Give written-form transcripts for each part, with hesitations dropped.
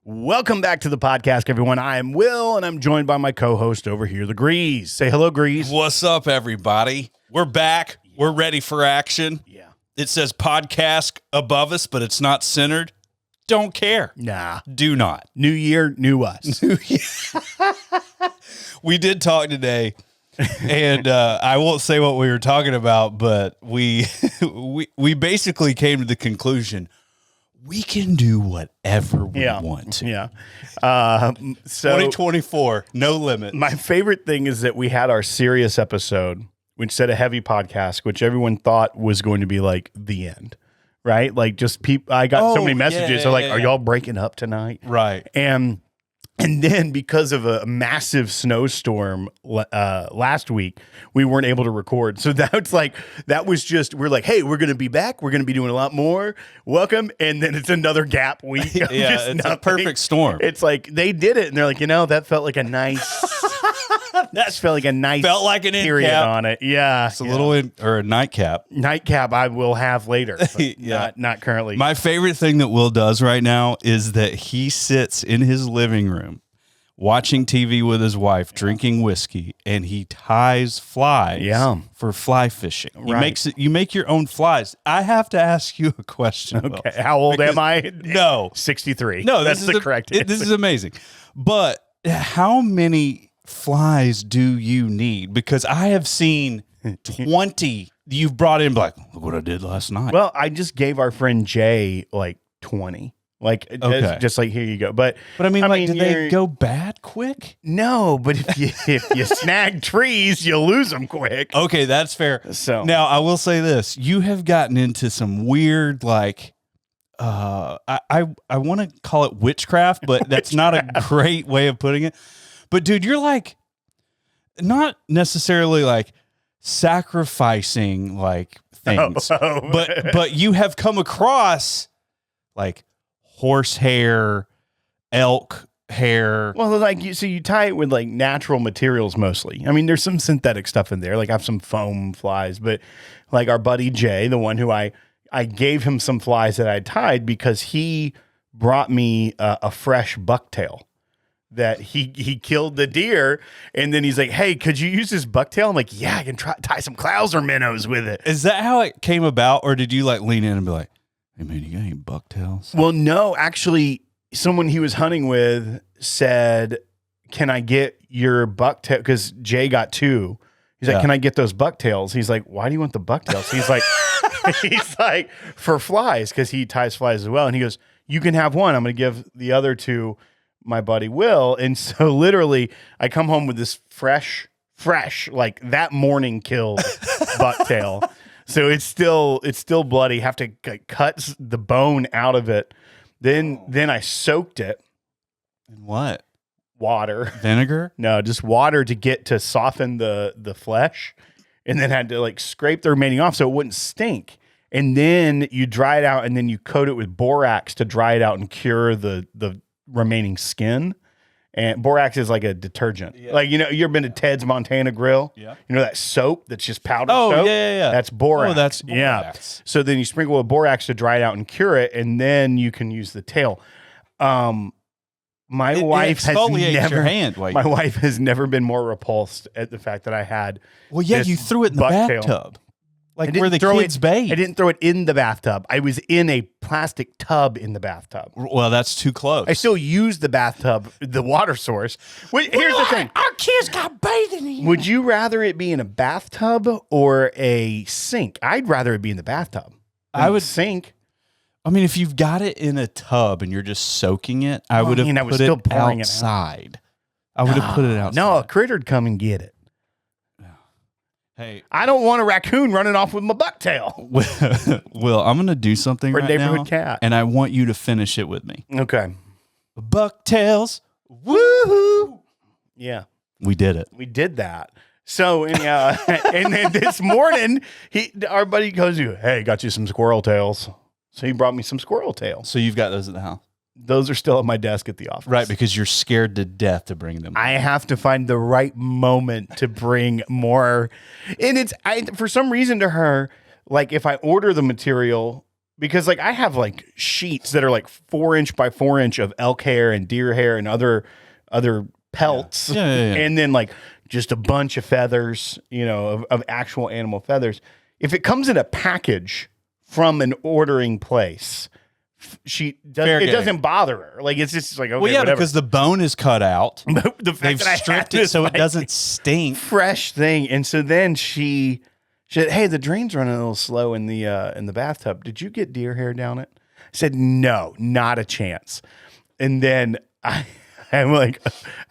Welcome back to the podcast, everyone. I am Will, and I'm joined by my co-host over here, the Grease. Say hello, Grease. What's up, everybody? We're back. We're ready for action. Yeah. It says podcast above us, but it's not centered. Don't care. Nah. Do not. New year, new us. We did talk today, and I won't say what we were talking about, but we basically came to the conclusion we can do whatever we want. Yeah. So 2024, no limit. my favorite thing is that we had our serious episode, which said a heavy podcast, which everyone thought was going to be like the end, right? Like just people. I got so many messages. They're like, "Are y'all breaking up tonight?" Right. And then because of a massive snowstorm last week, we weren't able to record. So that was just, we're like, hey, we're going to be back. We're going to be doing a lot more. Welcome. And then it's another gap week. Yeah, it's a perfect storm. It's like they did it. And they're like, that felt like a nice, Felt like an period end cap on it. Yeah. It's a little or a nightcap. Nightcap I will have later. But not currently. My favorite thing that Will does right now is that he sits in his living room watching TV with his wife, drinking whiskey, and he ties flies for fly fishing. He makes it. You make your own flies. I have to ask you a question. Okay. Will, How old am I? No. 63. No, that's the correct answer. This is amazing. But how many flies do you need? Because I have seen 20 you've brought in, like, look what I did last night. Well, I just gave our friend Jay like 20. Like, just like, here you go. But I mean, do they go bad quick? No, but if you snag trees, you lose them quick. Okay, that's fair. So now I will say this: you have gotten into some weird, like, I want to call it witchcraft, but that's not a great way of putting it. But dude, you're like, not necessarily like sacrificing like things, but you have come across like horse hair, elk hair. Well, like you tie it with like natural materials mostly. I mean, there's some synthetic stuff in there. Like I have some foam flies, but like our buddy Jay, the one who I gave him some flies that I tied because he brought me a fresh bucktail that he killed the deer, and then he's like, "Hey, could you use this bucktail?" I'm like, "Yeah, I can tie some clouser minnows with it." Is that how it came about, or did you like lean in and be like, "Hey man, you got any bucktails?" Well, no, actually, someone he was hunting with said, "Can I get your bucktail?" Because Jay got 2. He's like, "Can I get those bucktails?" He's like, "Why do you want the bucktails?" He's like, for flies, because he ties flies as well. And he goes, "You can have one. I'm going to give the other 2 my buddy Will." And so literally, I come home with this fresh, like that morning killed bucktail. So it's still bloody. Have to cut the bone out of it. Then I soaked it. In what? Water. Vinegar? No, just water to soften the flesh, and then had to like scrape the remaining off so it wouldn't stink. And then you dry it out, and then you coat it with borax to dry it out and cure the remaining skin. And borax is like a detergent. Yeah. Like, you ever been to Ted's Montana Grill? Yeah. You know that soap that's just powdered soap? Oh, yeah. That's borax. Oh, that's borax. Yeah. So then you sprinkle with borax to dry it out and cure it, and then you can use the tail. My wife has never been more repulsed at the fact that I had. Well, yeah, you threw it in the bathtub. Like where the kids bathe. I didn't throw it in the bathtub. I was in a plastic tub in the bathtub. Well, that's too close. I still use the bathtub, the water source. Here's the thing. Our kids got bathing in. Would you rather it be in a bathtub or a sink? I'd rather it be in the bathtub. I would sink. I mean, if you've got it in a tub and you're just soaking it, I would have put it outside. I would have put it outside. No, a critter'd come and get it. Hey, I don't want a raccoon running off with my bucktail. Will, I'm going to do something right neighborhood now, cat. And I want you to finish it with me. Okay. Bucktails. Woohoo. Yeah. We did it. We did that. So, and then this morning, our buddy goes, "Hey, got you some squirrel tails." So he brought me some squirrel tails. So you've got those at the house? Those are still at my desk at the office. Right, because you're scared to death to bring them. I have to find the right moment to bring more. And for some reason to her, like if I order the material because like I have like sheets that are like 4-inch by 4-inch of elk hair and deer hair and other pelts, Yeah, and then like just a bunch of feathers, of actual animal feathers. If it comes in a package from an ordering place, doesn't bother her. Like it's just like, okay, well, yeah, whatever. because the bone is cut out. The fact They've that I stripped had it so this, it doesn't stink. fresh thing, and so then she said, "Hey, the drain's running a little slow in the bathtub. Did you get deer hair down it?" I said, "No, not a chance." And then I'm like,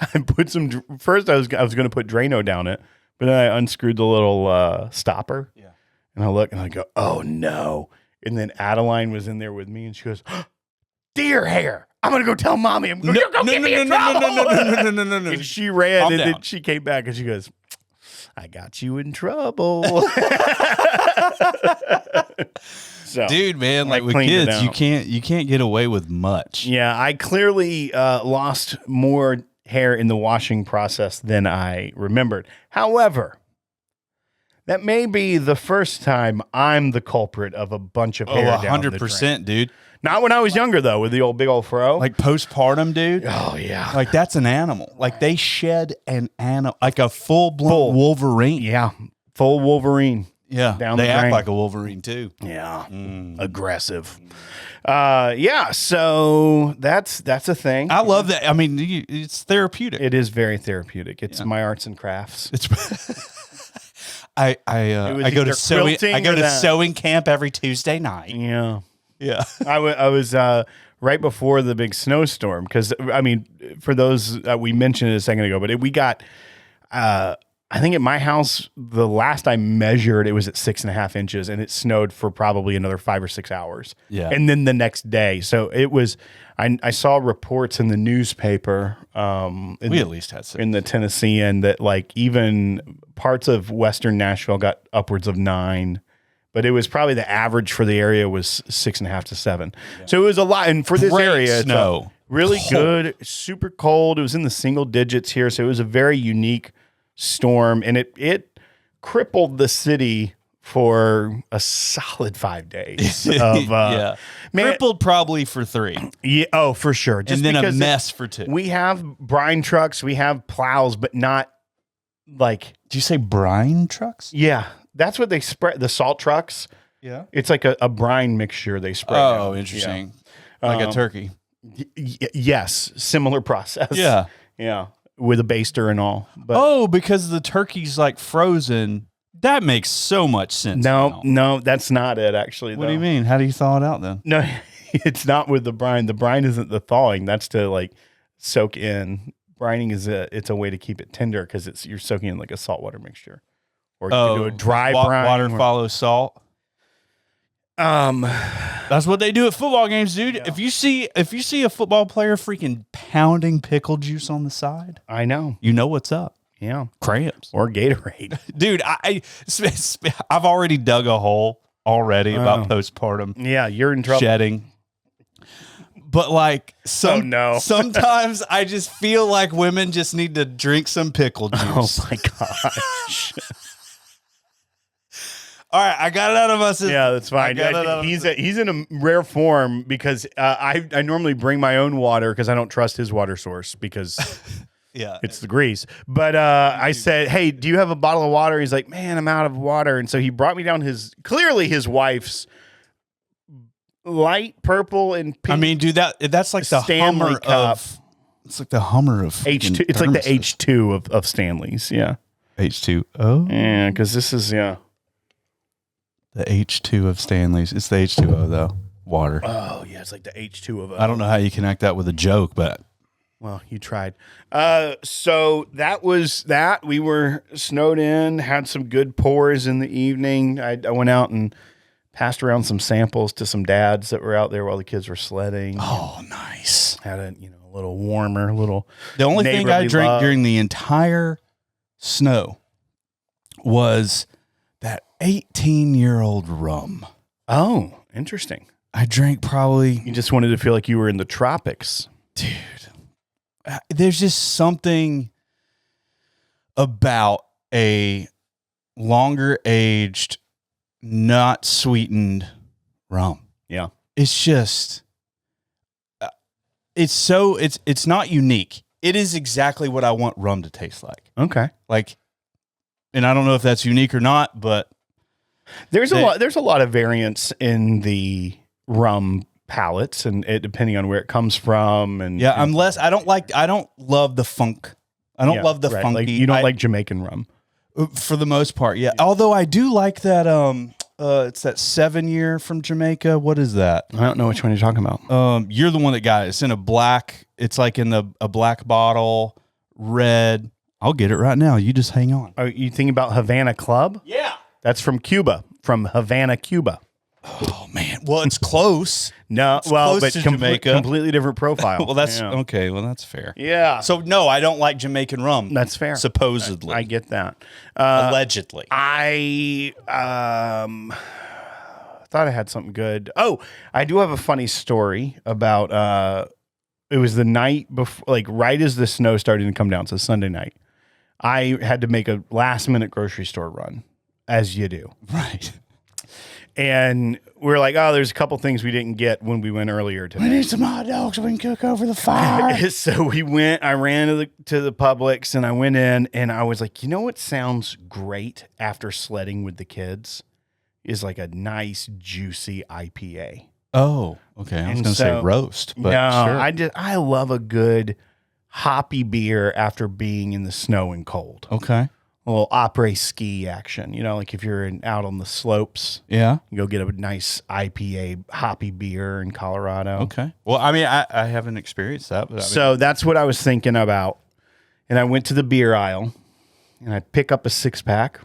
I put some. First, I was going to put Drano down it, but then I unscrewed the little stopper. Yeah, and I look and I go, "Oh no!" And then Adeline was in there with me, and she goes, "Deer hair! I'm gonna go tell mommy. I'm gonna go get me in trouble." No. And she ran, Calm and down. then she came back, and she goes, "I got you in trouble." So, Dude, man, like with cleaned it kids, out. you can't get away with much. Yeah, I clearly lost more hair in the washing process than I remembered. However, that may be the first time I'm the culprit of a bunch of hair. 100%, dude. Not when I was younger, though, with the big old fro. Like postpartum, dude. Oh, yeah. Like that's an animal. Like they shed an animal, like a full-blown Wolverine. Yeah. Full Wolverine. Yeah. Down they the act drain. like a Wolverine too. Yeah. Aggressive. Yeah. So that's a thing. I love that. I mean, it's therapeutic. It is very therapeutic. It's my arts and crafts. It's I go to sewing camp every Tuesday night. Yeah. Yeah. I was right before the big snowstorm because, I mean, for those, we mentioned it a second ago, but we got, I think at my house, the last I measured, it was at 6.5 inches, and it snowed for probably another 5 or 6 hours. Yeah. And then the next day. So it was, I saw reports in the newspaper, We at least had some. in the Tennessean that like even parts of Western Nashville got upwards of 9. But it was probably the average for the area was 6.5 to 7. Yeah. So it was a lot. And for this Great area, snow. it's really good, super cold. It was in the single digits here. So it was a very unique storm. And it crippled the city for a solid 5 days. Yeah. Man, Crippled probably for 3. yeah, oh, for sure. And then a mess for 2. We have brine trucks, we have plows, but not like. Did you say brine trucks? Yeah. That's what they spread, the salt trucks. Yeah. It's like a brine mixture they spread. Oh, out. interesting. Like a turkey. Yes, similar process. Yeah. Yeah, with a baster and all. But because the turkey's like frozen. That makes so much sense. no, that's not it actually. What do you mean? How do you thaw it out then? No, it's not with the brine. The brine isn't the thawing. That's to like soak in. Brining is it's a way to keep it tender because you're soaking in like a saltwater mixture. Or you can do a dry brine. Water follows salt. That's what they do at football games, dude. Yeah. If you see a football player freaking pounding pickle juice on the side, I know. You know what's up. Yeah. Cramps. Or Gatorade. Dude, I've already dug a hole already about postpartum. Yeah, you're in trouble. Shedding. But like sometimes I just feel like women just need to drink some pickle juice. Oh my gosh. All right, I got it out of my system. Yeah, that's fine. He's in a rare form because I normally bring my own water because I don't trust his water source because it's the grease. But I said, "Hey, do you have a bottle of water?" He's like, "Man, I'm out of water." And so he brought me down his wife's light purple and pink. I mean, dude, that's like the Stanley Hummer cup. It's like the Hummer of H2. It's like the H2 of Stanley's. Yeah. H2O. Yeah, because this is the H2 of Stanley's. It's the H2O though. Water. Oh yeah, it's like the H2 of. I don't know how you connect that with a joke, but well, you tried. So that was that. We were snowed in. Had some good pours in the evening. I went out and passed around some samples to some dads that were out there while the kids were sledding. Oh, nice. Had a little warmer, little. The only thing I drank during the entire snow was that 18-year-old rum. Oh, interesting. I drank probably. You just wanted to feel like you were in the tropics. Dude, there's just something about a longer aged, not sweetened rum. Yeah. It's just, it's not unique. It is exactly what I want rum to taste like. Okay. Like, and I don't know if that's unique or not, but there's a lot of variance in the rum palates, and it depending on where it comes from. And yeah, I don't love the funk. I don't love the funky. Like, you don't like Jamaican rum for the most part. Yeah. Although I do like that. It's that 7-year from Jamaica. What is that? I don't know which one you're talking about. You're the one that got it. It's in a black. It's like in a black bottle, red. I'll get it right now. You just hang on. Are you thinking about Havana Club? Yeah. That's from Cuba, from Havana, Cuba. Oh man. Well, it's close. No, it's well, close but to Jamaica. Completely different profile. Well, that's okay. Well, that's fair. Yeah. So no, I don't like Jamaican rum. That's fair. Supposedly, I get that. Allegedly, I thought I had something good. Oh, I do have a funny story about. It was the night before, like right as the snow started to come down. So Sunday night, I had to make a last minute grocery store run, as you do. Right. And we're like, oh, there's a couple things we didn't get when we went earlier today. We need some hot dogs so we can cook over the fire. So I ran to the Publix, and I went in, and I was like, you know what sounds great after sledding with the kids is like a nice, juicy IPA. Oh, okay. I was going to say roast, but no, sure. I love a good hoppy beer after being in the snow and cold. Okay. A little après ski action, like if you're out on the slopes, yeah, you go get a nice IPA hoppy beer in Colorado. Okay. Well, I mean, I haven't experienced that, but so that's what I was thinking about. And I went to the beer aisle, and I pick up a 6-pack,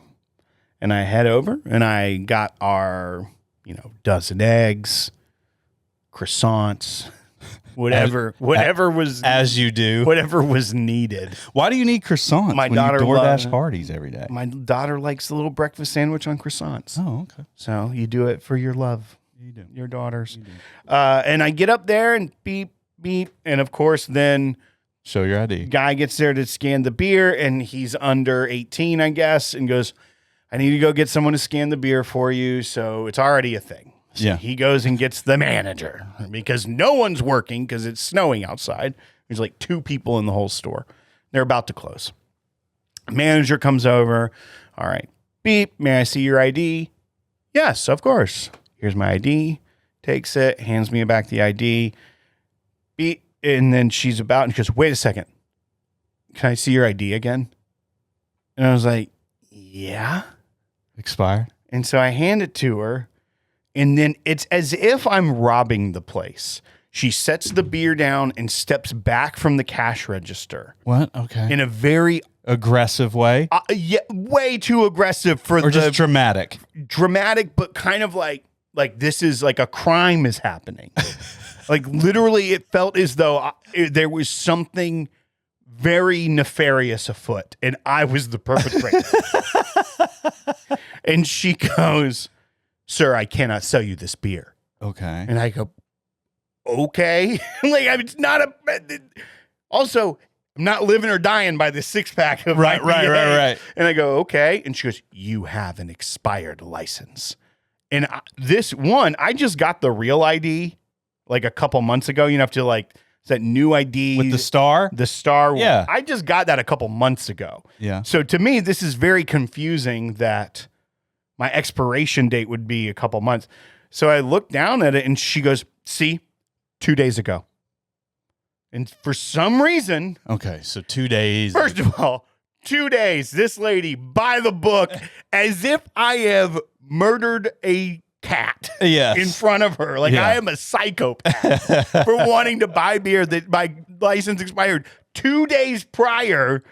and I head over, and I got our, dozen eggs, croissants, whatever was, as you do, whatever was needed. Why do you need croissants? My when daughter you DoorDash Hardee's every day. My daughter likes the little breakfast sandwich on croissants. Oh, okay. So you do it for your love, you do. Your daughters. You do. And I get up there and beep beep, and of course then show your ID. Guy gets there to scan the beer, and he's under 18, I guess, and goes, I need to go get someone to scan the beer for you. So it's already a thing. So yeah. He goes and gets the manager because no one's working because it's snowing outside. There's like 2 people in the whole store. They're about to close. Manager comes over. All right. Beep. May I see your ID? Yes, of course. Here's my ID. Takes it, hands me back the ID. Beep. And then she's about, and she goes, wait a second. Can I see your ID again? And I was like, yeah. Expired. And so I hand it to her. And then it's as if I'm robbing the place. She sets the beer down and steps back from the cash register. What? Okay. In a very aggressive way? Yeah, way too aggressive or just dramatic. Dramatic, but kind of like this is like a crime is happening. Like literally it felt as though there was something very nefarious afoot and I was the perpetrator. And she goes, sir, I cannot sell you this beer. Okay. And I go, okay. It's not also, I'm not living or dying by this 6-pack of right. And I go, okay. And she goes, you have an expired license. And I just got the real ID like a couple months ago. You have to it's that new ID. With the star? The star. Yeah. I just got that a couple months ago. Yeah. So to me, this is very confusing that my expiration date would be a couple months. So I looked down at it and she goes, see, 2 days ago. And for some reason. Okay, so 2 days. First of all, 2 days. This lady by the book as if I have murdered a cat in front of her. I am a psychopath for wanting to buy beer that my license expired 2 days prior.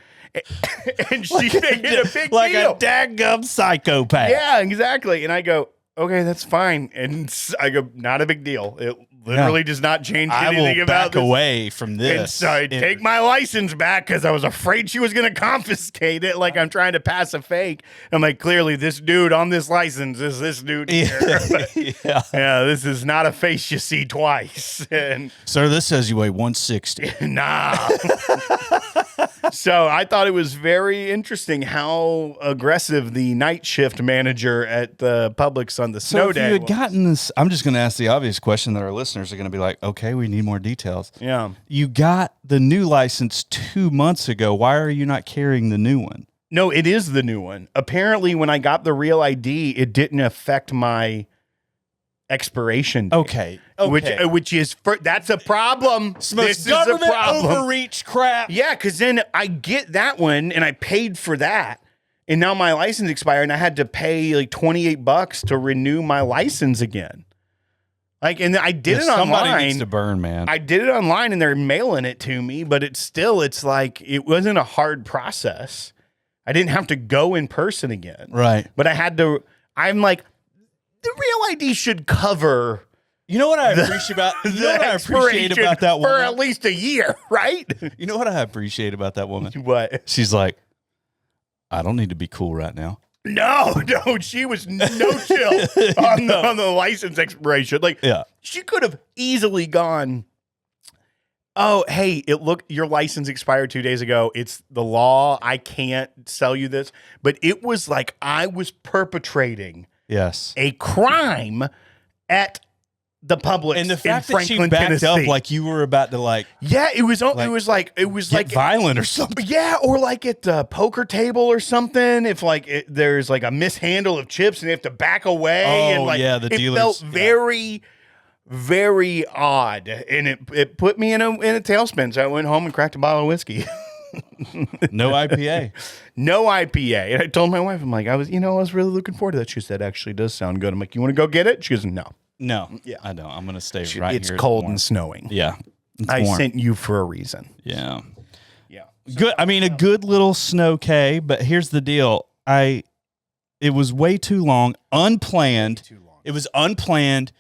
And she made it a big deal. Like a daggum psychopath. Yeah, exactly. And I go, okay, that's fine. And I go, not a big deal. literally does not change anything about back away from this. And so I take my license back because I was afraid she was going to confiscate it. Like I'm trying to pass a fake. I'm like, clearly this dude on this license is this dude here. Yeah, this is not a face you see twice. And sir, this says you weigh 160. Nah. So I thought it was very interesting how aggressive the night shift manager at the Publix on the snow if day you had was. gotten this, I'm just going to ask the obvious question that our listeners are going to be like, okay, we need more details. Yeah. You got the new license 2 months ago. Why are you not carrying the new one? No, it is the new one. Apparently, when I got the real ID, it didn't affect my expiration date. Okay. Which is that's a problem. This is a government problem. overreach crap. Yeah, because then I get that one and I paid for that, and now my license expired, and I had to pay like $28 to renew my license again. Like, and I did it online. Somebody needs to burn, man. I did it online, and they're mailing it to me, but it's like it wasn't a hard process. I didn't have to go in person again. Right. But I had to. I'm like, the real ID should cover. You know what I appreciate about that woman for at least a year, right? You know what I appreciate about that woman? What? She's like, I don't need to be cool right now. No, she was no chill on the license expiration. Like, she could have easily gone, oh, hey, your license expired 2 days ago. It's the law. I can't sell you this. But it was like I was perpetrating a crime at the Publix and the fact in Franklin, that she backed Tennessee. up like you were about to it was like violent or something. Yeah, or like at the poker table or something. If there's like a mishandle of chips and they have to back away. And the dealers. It felt very, very odd, and it put me in a tailspin. So I went home and cracked a bottle of whiskey. No IPA. No IPA. And I told my wife, I'm like, I was really looking forward to that. She said, actually does sound good. I'm like, you want to go get it? She goes, no. No, I don't. I'm going to stay right it's here. It's cold and snowing. Yeah. I sent you for a reason. Yeah. Yeah. Good. I mean, a good little snow K, but here's the deal. It was way too long, unplanned. It was unplanned.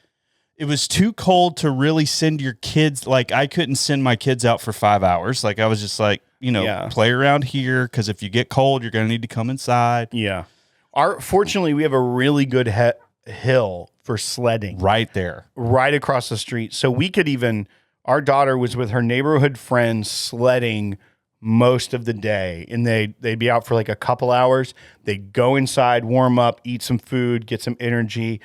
It was too cold to really send your kids. Like, I couldn't send my kids out for 5 hours. Like, I was just like, play around here, because if you get cold, you're going to need to come inside. Yeah. Fortunately, we have a really good hill for sledding right there, right across the street. So we could our daughter was with her neighborhood friends sledding most of the day, and they'd be out for like a couple hours. They'd go inside, warm up, eat some food, get some energy,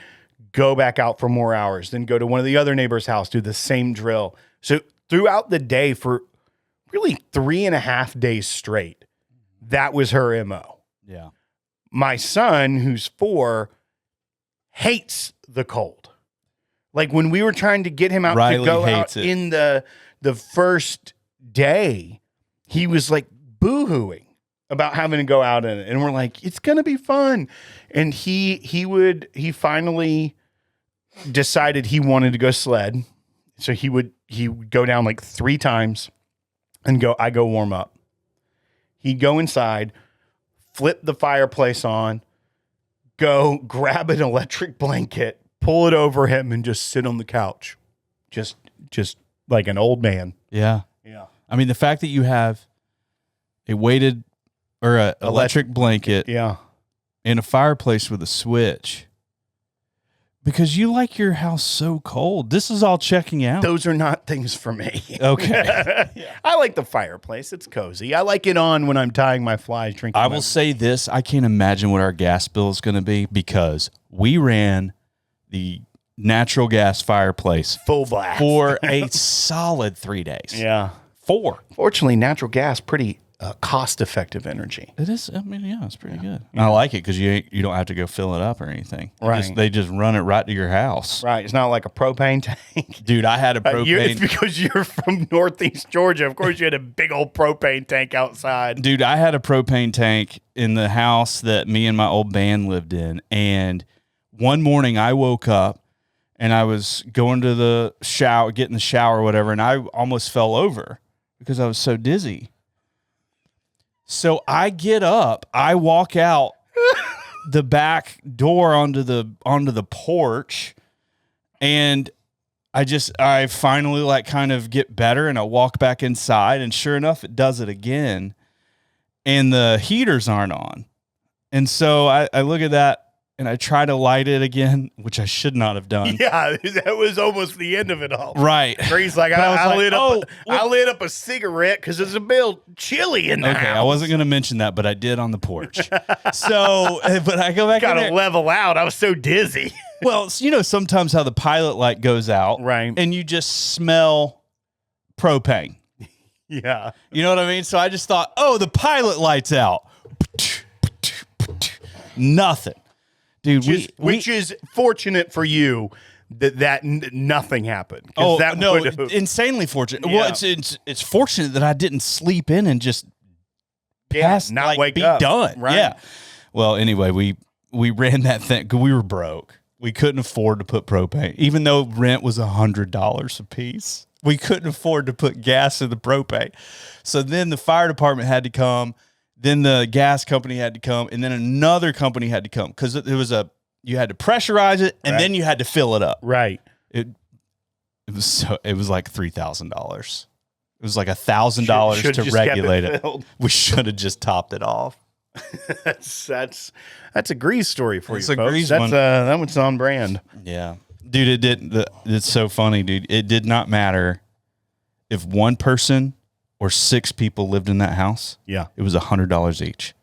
go back out for more hours, then go to one of the other neighbors' house, do the same drill. So throughout the day for really 3.5 days straight, that was her MO. Yeah. My son, who's 4, hates the cold. Like when we were trying to get him out Riley to go hates out it. in the first day, he was like boo-hooing about having to go out in it. And we're like, it's going to be fun. And he finally decided he wanted to go sled. So he would go down like 3 times and I go warm up. He'd go inside, flip the fireplace on, go grab an electric blanket, pull it over him, and just sit on the couch. Just like an old man. Yeah. Yeah. I mean, the fact that you have a weighted or an electric blanket and a fireplace with a switch, because you like your house so cold. This is all checking out. Those are not things for me. Okay. I like the fireplace. It's cozy. I like it on when I'm tying my flies, drinking. I will say this. I can't imagine what our gas bill is going to be, because we ran the natural gas fireplace full blast for a solid 3 days. Yeah. 4. Fortunately, natural gas, pretty cost-effective energy. It is. I mean, yeah, it's pretty good. Yeah. I like it because you don't have to go fill it up or anything. Right. They just run it right to your house. Right. It's not like a propane tank. Dude, I had a propane. It's because you're from Northeast Georgia. Of course, you had a big old propane tank outside. Dude, I had a propane tank in the house that me and my old band lived in. And one morning I woke up and I was going to the shower, getting the shower or whatever, and I almost fell over because I was so dizzy. So I get up, I walk out the back door onto the porch, and I finally like kind of get better, and I walk back inside, and sure enough, it does it again, and the heaters aren't on. And so I look at that, and I try to light it again, which I should not have done. Yeah, that was almost the end of it all. Right. Grace like, I lit up a cigarette because it's a bit chilly in the house. I wasn't going to mention that, but I did on the porch. So, but I go back in there. Gotta level out. I was so dizzy. Well, you know, sometimes how the pilot light goes out, right? And you just smell propane. Yeah. You know what I mean? So I just thought, oh, the pilot light's out. Nothing. Dude, which is fortunate for you that nothing happened. Oh, that no, insanely fortunate. Yeah. Well, it's fortunate that I didn't sleep in and just pass, not like, wake be up. done. Right. Yeah. Well, anyway, we ran that thing because we were broke. We couldn't afford to put propane, even though rent was $100 a piece. We couldn't afford to put gas in the propane. So then the fire department had to come. Then the gas company had to come, and then another company had to come because you had to pressurize it, and then you had to fill it up. Right. It was like $3,000. It was like $1,000 to regulate it. We should have just topped it off. That's a Grease story for you, folks. Grease that one. one's on brand. Yeah, dude. It's so funny, dude. It did not matter if one person or 6 people lived in that house. Yeah. It was $100 each.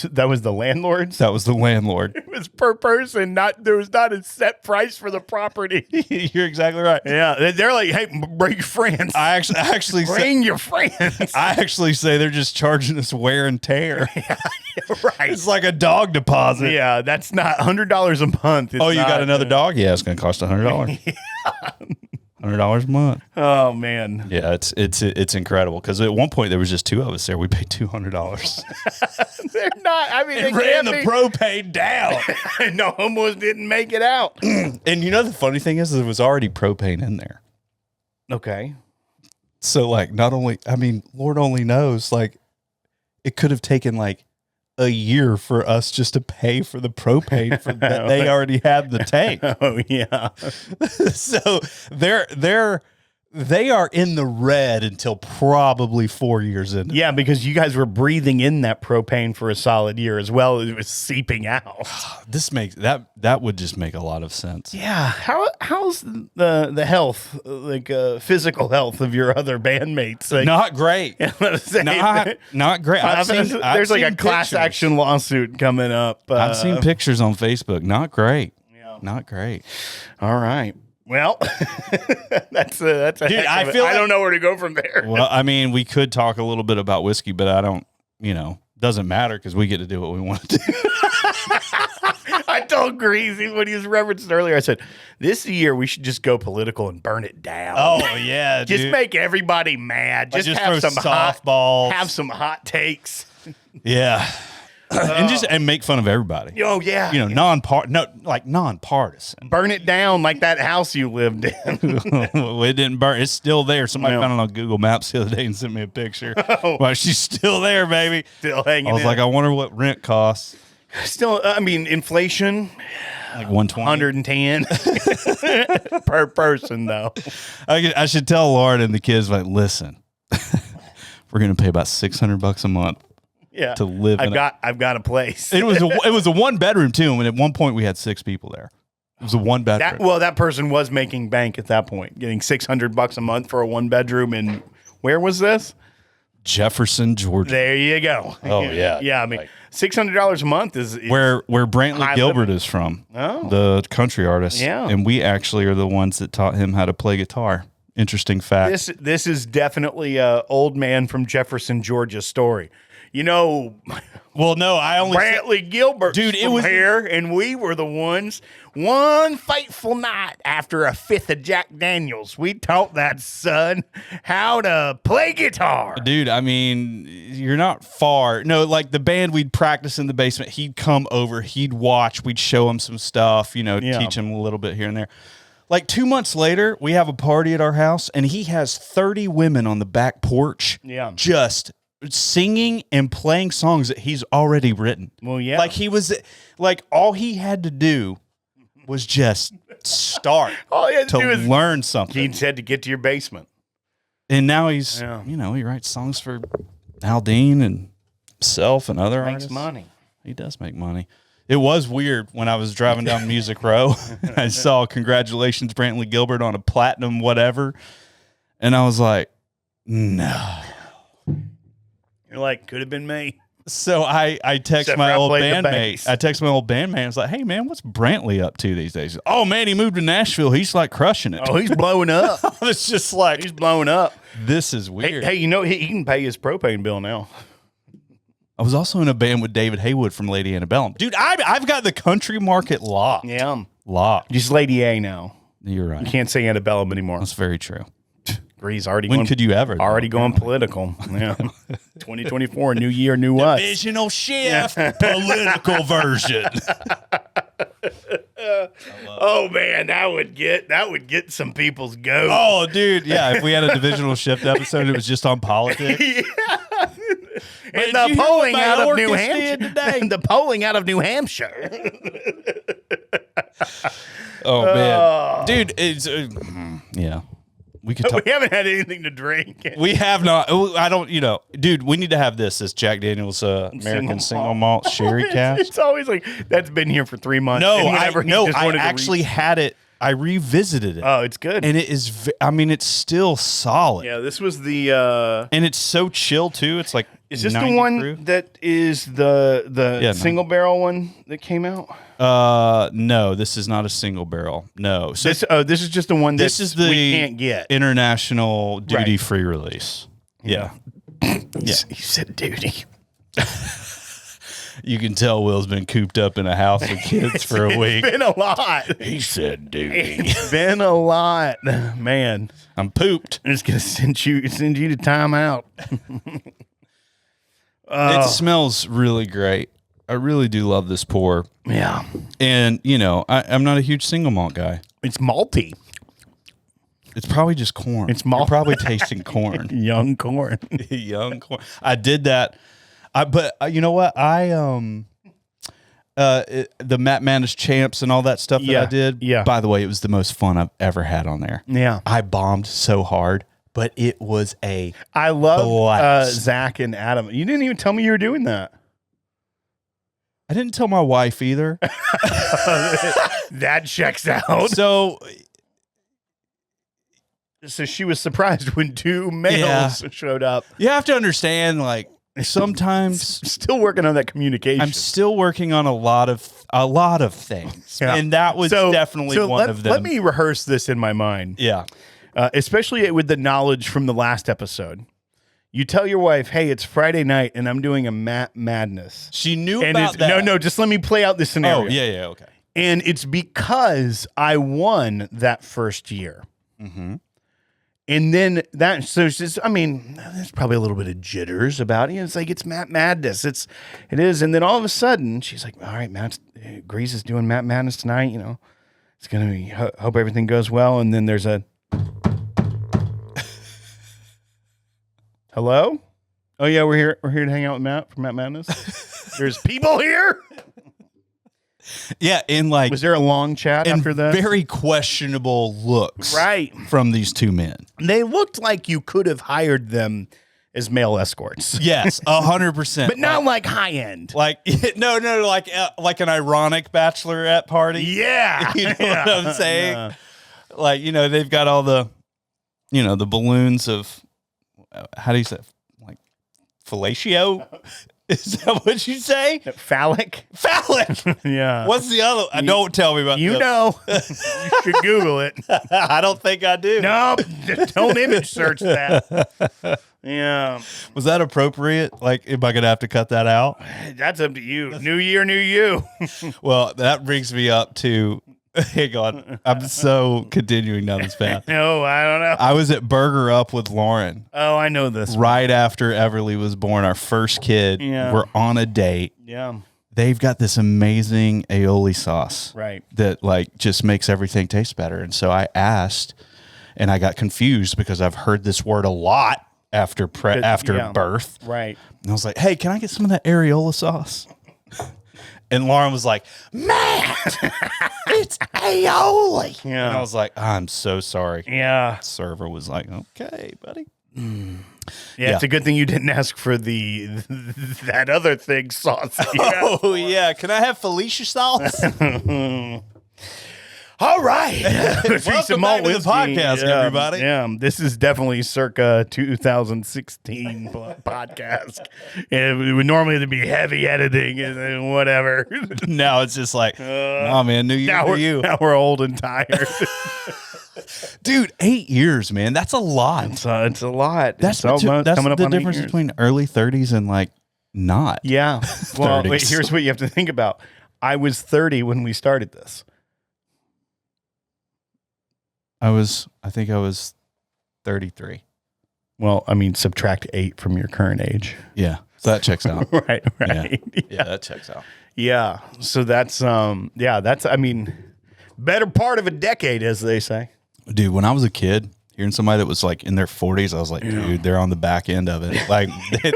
That was the landlord's? That was the landlord. It was per person. There was not a set price for the property. You're exactly right. Yeah. They're like, hey, bring your friends. I actually bring your friends. I actually say they're just charging us wear and tear. Yeah, right. It's like a dog deposit. Yeah, that's not $100 a month. You got another dog? Yeah, it's going to cost $100. Yeah. $100 a month. Oh man. Yeah, it's incredible because at one point there was just 2 of us there. We paid $200. They're not. I mean, it ran the propane down. No, almost didn't make it out. And you know the funny thing is, there was already propane in there. Okay. So like, not only, I mean, Lord only knows, like, it could have taken like a year for us just to pay for the propane for that they already had the tank. Oh yeah. So they are in the red until probably 4 years in. Yeah, because you guys were breathing in that propane for a solid year as well. It was seeping out. This makes that would just make a lot of sense. Yeah. How's the health, like physical health of your other bandmates? Like, not great. Not great. There's like a class action lawsuit coming up. I've seen pictures on Facebook. Not great. Yeah. Not great. All right. Well, that's a dude. I don't know where to go from there. Well, I mean, we could talk a little bit about whiskey, but I don't. Doesn't matter because we get to do what we want to do. I told Greasy when he was referenced earlier. I said, "This year we should just go political and burn it down." Oh yeah, just make everybody mad. Just have some softballs. Have some hot takes. Yeah. And make fun of everybody. Oh yeah, non-partisan. Burn it down like that house you lived in. It didn't burn. It's still there. Somebody found it on Google Maps the other day and sent me a picture. Oh. Well, she's still there, baby. Still hanging. I was like, I wonder what rent costs. Still, I mean, inflation. Like 120, 110 per person, though. I should tell Lauren and the kids, like, listen, we're gonna pay about $600 a month. Yeah, to live. I've got a place. It was a 1-bedroom too, and at one point we had 6 people there. It was a 1-bedroom. That person was making bank at that point, getting $600 a month for a 1-bedroom. And where was this? Jefferson, Georgia. There you go. Oh yeah, yeah. I mean, $600 a month is where Brantley Gilbert is from. Oh, the country artist. Yeah, and we actually are the ones that taught him how to play guitar. Interesting fact. This is definitely a old man from Jefferson, Georgia story. Well, no, I only Brantley Gilbert, dude. It was here, and we were the ones. One fateful night after a 5th of Jack Daniels, we taught that son how to play guitar. Dude, I mean, you're not far. No, like the band, we'd practice in the basement. He'd come over, he'd watch, we'd show him some stuff, teach him a little bit here and there. Like 2 months later, we have a party at our house, and he has 30 women on the back porch. Yeah, just singing and playing songs that he's already written. Well, yeah. Like he was, like all he had to do was just start All you had to do to is learn something. Gene said to get to your basement. And now he's, Yeah. you know, he writes songs for Aldine and himself and other Makes artists. money. He does make money. It was weird when I was driving down Music Row. I saw congratulations, Brantley Gilbert on a platinum whatever. And I was like, no. You're like, could have been me. So I text Except my for I old played the bandmate. bass. I text my old bandmate. I was like, hey, man, what's Brantley up to these days? Oh, man, he moved to Nashville. He's like crushing it. Oh, he's blowing up. It's just like, He's blowing up. this is weird. Hey, you know, he can pay his propane bill now. I was also in a band with David Haywood from Lady Antebellum. Dude, I've got the country market locked. Yeah. Locked. Just Lady A now. You're You right. can't say Antebellum anymore. That's very true. Grease already When going, could you ever? already going political. Yeah. 2024, new year, new us. Divisional shift, political version. Oh man, that would get some people's goat. Oh, dude, yeah. If we had a divisional shift episode, it was just on politics. And did you the hear polling what out of New Mayorkas did Hampshire today? the polling out of New Hampshire. Oh man, dude, it's yeah. We could talk. We haven't had anything to drink. We have not. I don't. You know, dude. We need to have this Jack Daniel's American Single Malt Sherry Cast. It's always like that's been here for 3 months. No, and whenever he just I wanted to actually had it. I revisited it. Oh, it's good. And it is. I mean, it's still solid. Yeah, this was the. And it's so chill too. It's like, Is this the 90 one proof. that is the single barrel one that came out? No, this is not a single barrel. No, so This is just the one that this is the we can't get. international duty free release. Yeah. Yeah. You said duty. You can tell Will's been cooped up in a house with kids for a week. It's been a lot. He said duty. It's been a lot, man. I'm pooped. I'm just gonna send you to timeout. It smells really great. I really do love this pour. Yeah, And, you know, I'm not a huge single malt guy. it's malty, It's probably just corn. It's malt. You're probably tasting corn. young corn. Young corn. I did that. But you know what? The Matt Manis champs and all that stuff that I did. Yeah. By the way, it was the most fun I've ever had on there. Yeah, I bombed so hard, but it was a I love blast. Zach and Adam. You didn't even tell me you were doing that. I didn't tell my wife either. That checks out. So So she was surprised when 2 males showed up. you have to understand, like, sometimes Still working on that communication. I'm still working on a lot of things. Yeah. And that was definitely one of them. Let me rehearse this in my mind. Yeah. Especially with the knowledge from the last episode. You tell your wife, hey, it's Friday night and I'm doing a madness. She knew And about it's, that. no, just let me play out this scenario. Oh, yeah, okay. And it's because I won that first year. Mm-hmm. And then so it's just, I mean, there's probably a little bit of jitters about it. It's like, it's Madness. It is. And then all of a sudden, she's like, all right, Grease is doing Matt Madness tonight. You know, it's going to be, hope everything goes well. And then there's a, hello? Oh, yeah, we're here to hang out with Matt from Matt Madness. There's people here. Yeah, and like Was there a long chat and after that? very questionable looks Right. from these two men. They looked like you could have hired them as male escorts, Yes, 100%. but not like high end. like no, like an ironic bachelorette party. Yeah. You know what I'm saying? Like, you know, they've got all the, you know, the balloons of, how do you say, like fellatio? Is that what you say? Phallic. Yeah. What's the other? Don't tell me about You the- know. You should Google it. I don't think I do. No, don't image search that. Yeah. Was that appropriate? Like, am I going to have to cut that out? That's up to you. New year, new you. Well, that brings me up to, hang on. I'm so continuing down this path. No, I don't know. I was at Burger Up with Lauren Oh, I know this. right after Everly was born, our first kid. Yeah. We're on a date. Yeah. They've got this amazing aioli sauce. Right. That like just makes everything taste better. And so I asked, and I got confused because I've heard this word a lot after Yeah. birth. Right. And I was like, hey, can I get some of that areola sauce? And Lauren was like, "Man, it's aioli." Yeah. And I was like, "I'm so sorry." Yeah. Server was like, "Okay, buddy." Yeah, it's a good thing you didn't ask for that other thing sauce. Oh yeah, can I have Felicia sauce? All right. Welcome back to the podcast, everybody. Yeah, this is definitely circa 2016 podcast. And it would normally be heavy editing and whatever. Now it's just like, oh man, New Year for you. Now we're old and tired. Dude, 8 years, man. That's a lot. It's a lot. That's coming up the on difference between early 30s and like not. Yeah. Well, 30s. wait, here's what you have to think about. I was 30 when we started this. I think I was 33. Well, I mean, subtract 8 from your current age. Yeah. So that checks out. Right. Yeah, that checks out. Yeah. So that's I mean, better part of a decade, as they say. Dude, when I was a kid, hearing somebody that was like in their 40s, I was like, dude, they're on the back end of it. Like, we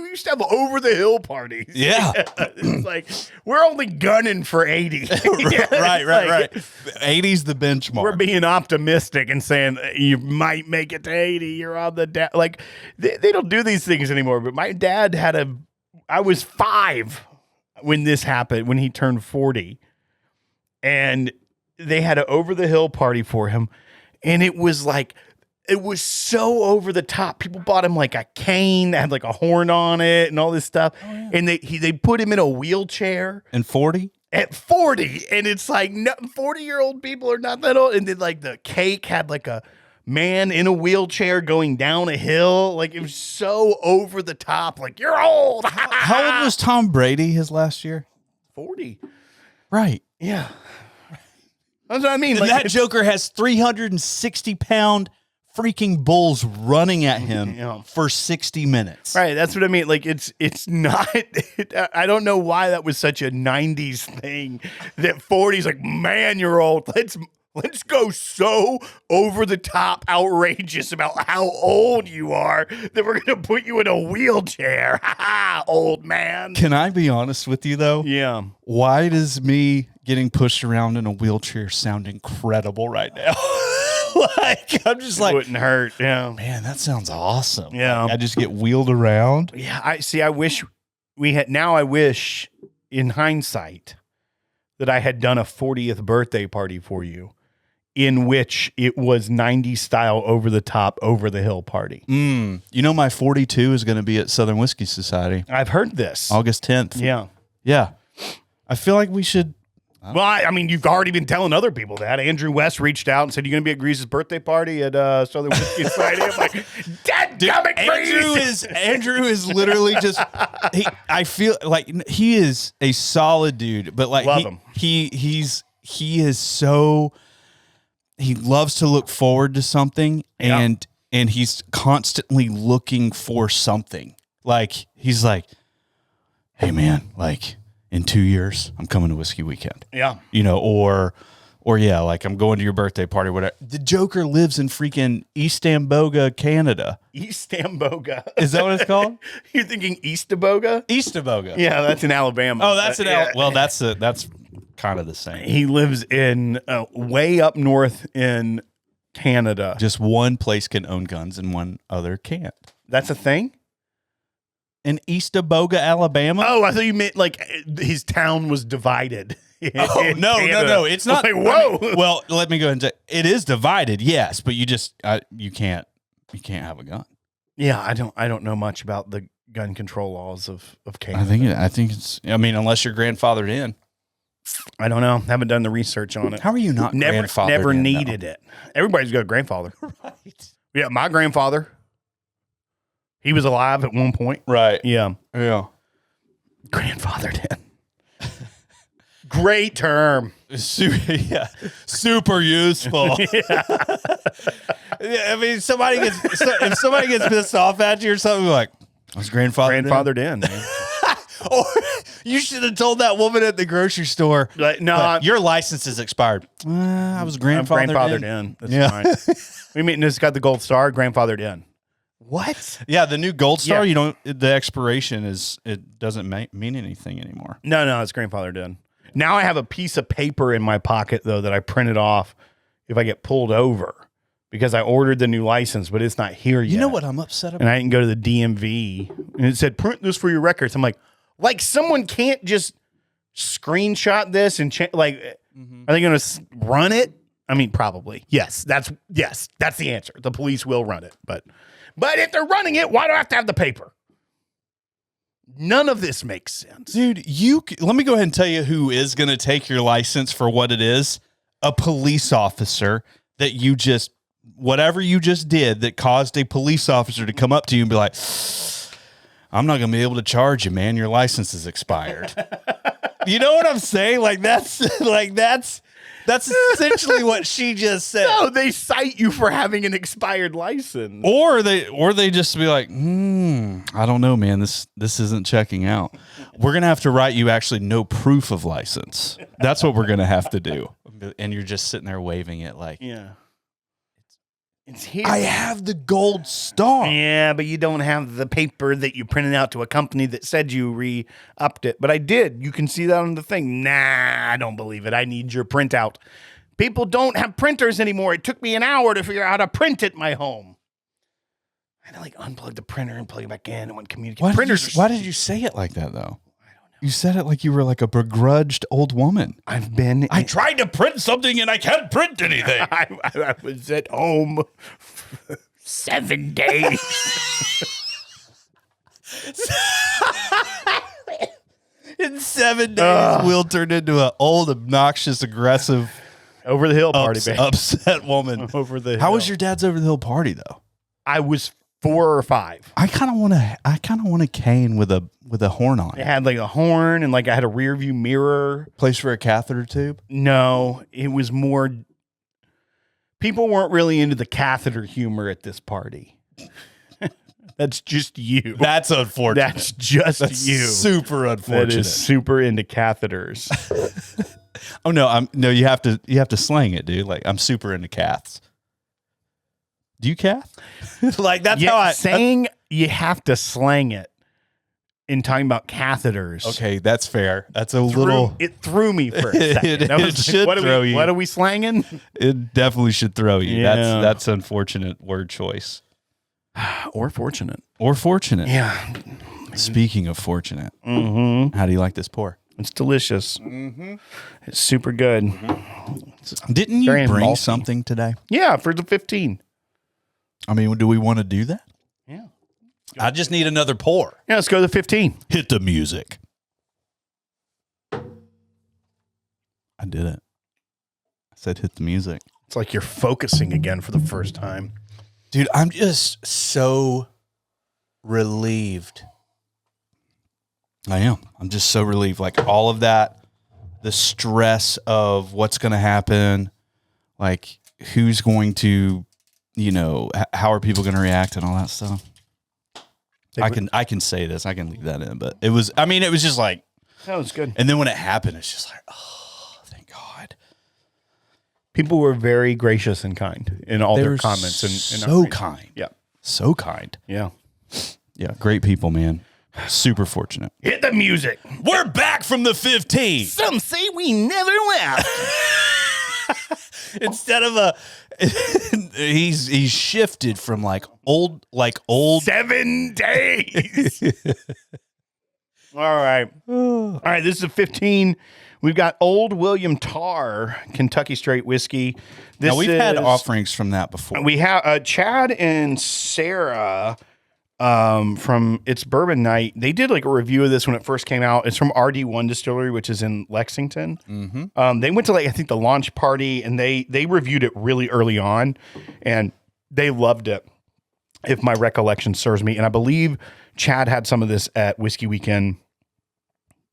used to have over the hill parties. Yeah. It's like, we're only gunning for 80. Right. 80's the benchmark. We're being optimistic and saying you might make it to 80. You're on the like they don't do these things anymore. But my dad I was 5 when this happened, when he turned 40, and they had an over the hill party for him, and it was so over the top. People bought him like a cane that had like a horn on it and all this stuff. Oh, yeah. And they put him in a wheelchair. And 40? At 40. And it's like 40-year-old people are not that old. And then like the cake had like a man in a wheelchair going down a hill. Like it was so over the top. Like, you're old. How old was Tom Brady his last year? 40. Right. Yeah. That's what I mean. And that Joker has 360-pound freaking bulls running at him for 60 minutes. Right. That's what I mean. Like, it's not, I don't know why that was such a 90s thing that 40's like, man, you're old. Let's go so over the top outrageous about how old you are that we're going to put you in a wheelchair. Old man. Can I be honest with you, though? Yeah. Why does me getting pushed around in a wheelchair sound incredible right now? Like, I'm just like, it wouldn't hurt. Yeah. Man, that sounds awesome. Yeah. Like, I just get wheeled around. Yeah. I wish in hindsight that I had done a 40th birthday party for you, in which it was 90s style over the top, over the hill party. You know, my 42 is going to be at Southern Whiskey Society. I've heard this. August 10th. Yeah. Yeah. I feel like we should. Well, I mean, you've already been telling other people that. Andrew West reached out and said, "You're going to be at Grease's birthday party at Southern Whiskey Society." I'm like, "Dadgummit, Grease!" Andrew is literally just. I feel like he is a solid dude, but like love him. He is so. He loves to look forward to something, and he's constantly looking for something. Like, he's like, "Hey man, like in 2 years, I'm coming to Whiskey Weekend." Yeah. You know, or yeah, like I'm going to your birthday party, whatever. The Joker lives in freaking Eastamboga, Canada. Eastamboga. Is that what it's called? You're thinking Eastaboga? Eastaboga. Yeah, that's in Alabama. Oh, that's well, that's kind of the same. He lives in way up north in Canada. Just one place can own guns and one other can't. That's a thing? In Eastaboga, Alabama? Oh, I thought you meant like his town was divided. No. It's not. Like, whoa. I mean, well, let me go ahead and say it is divided, yes, but you can't have a gun. Yeah, I don't know much about the gun control laws of Canada. I think it's. I mean, unless you're grandfathered in. I don't know. Haven't done the research on it. How are you not grandfathered Never in, needed it. Everybody's got a grandfather. Right. Yeah, my grandfather. He was alive at one point. Right. Yeah. Grandfathered in. Great term. Super useful. Yeah. I mean, if somebody gets pissed off at you or something, like, I was grandfathered in. Man. Or you should have told that woman at the grocery store, like, no, your license is expired. I was grandfathered in. That's fine. We mean, it's got the gold star, grandfathered in. What? Yeah, the new Gold Star, Yeah. the expiration it doesn't mean anything anymore. No, his grandfather did. Now I have a piece of paper in my pocket, though, that I printed off if I get pulled over because I ordered the new license, but it's not here yet. You know what I'm upset about? And I didn't go to the DMV. And it said, print this for your records. I'm like someone can't just screenshot this and are they going to run it? I mean, probably. Yes, that's the answer. The police will run it. But if they're running it, why do I have to have the paper? None of this makes sense. Dude, let me go ahead and tell you who is going to take your license for what it is. A police officer that whatever you just did that caused a police officer to come up to you and be like, I'm not going to be able to charge you, man. Your license is expired. You know what I'm saying? That's essentially what she just said. No, they cite you for having an expired license. Or they just be like, I don't know, man. This isn't checking out. We're gonna have to write you actually no proof of license. That's what we're gonna have to do. And you're just sitting there waving it like, yeah, it's here. I have the Gold Star. Yeah, but you don't have the paper that you printed out to a company that said you re-upped it. But I did. You can see that on the thing. Nah, I don't believe it. I need your printout. People don't have printers anymore. It took me an hour to figure out how to print at my home. I had to unplug the printer and plug it back in and communicate. Why did you say it like that though? You said it like you were like a begrudged old woman. I tried to print something and I can't print anything. I was at home for 7 days. In 7 days, Will turned into an old, obnoxious, aggressive, over the hill party, baby. upset woman. Over the hill. How was your dad's over the hill party though? I was 4 or 5. I kind of want a cane with a horn on It it. had like a horn and like I had a rear view mirror. Place for a catheter tube? No, it was more. People weren't really into the catheter humor at this party. That's just you. That's unfortunate. That's just you. Super unfortunate. That is super into catheters. Oh no, you have to slang it, dude. Like I'm super into caths. Do you cath? Like that's how I saying you have to slang it in talking about catheters. Okay, that's fair. That's a little. It threw me for a second. It should throw you. What are we slanging? It definitely should throw you. Yeah. That's unfortunate word choice. Or fortunate. Yeah. Speaking of fortunate, how do you like this pour? It's delicious. It's super good. Didn't you very bring malty. something today? Yeah, for the 15. I mean, do we want to do that? Yeah. I just need another pour. Yeah, let's go to the 15. Hit the music. I did it. I said hit the music. It's like you're focusing again for the first time. Dude, I'm just so relieved. I am. I'm just so relieved. Like all of that, the stress of what's going to happen, like who's going to, how are people going to react and all that stuff. I can say this. I can leave that in, but it was just like, That was good. and then when it happened, it's just like, oh, thank God. People were very gracious and kind in all their comments. And so kind. Yeah. So kind. Yeah. Yeah. Great people, man. Super fortunate. Hit the music. We're back from the 15. Some say we never left. Instead of he's shifted from old 7 days. All right. All right. This is a 15. We've got Old William Tar, Kentucky Straight Whiskey. Now we've had offerings from that before. We have Chad and Sarah from It's Bourbon Night. They did a review of this when it first came out. It's from RD1 Distillery, which is in Lexington. Mm-hmm. They went to I think the launch party and they reviewed it really early on and they loved it, if my recollection serves me. And I believe Chad had some of this at Whiskey Weekend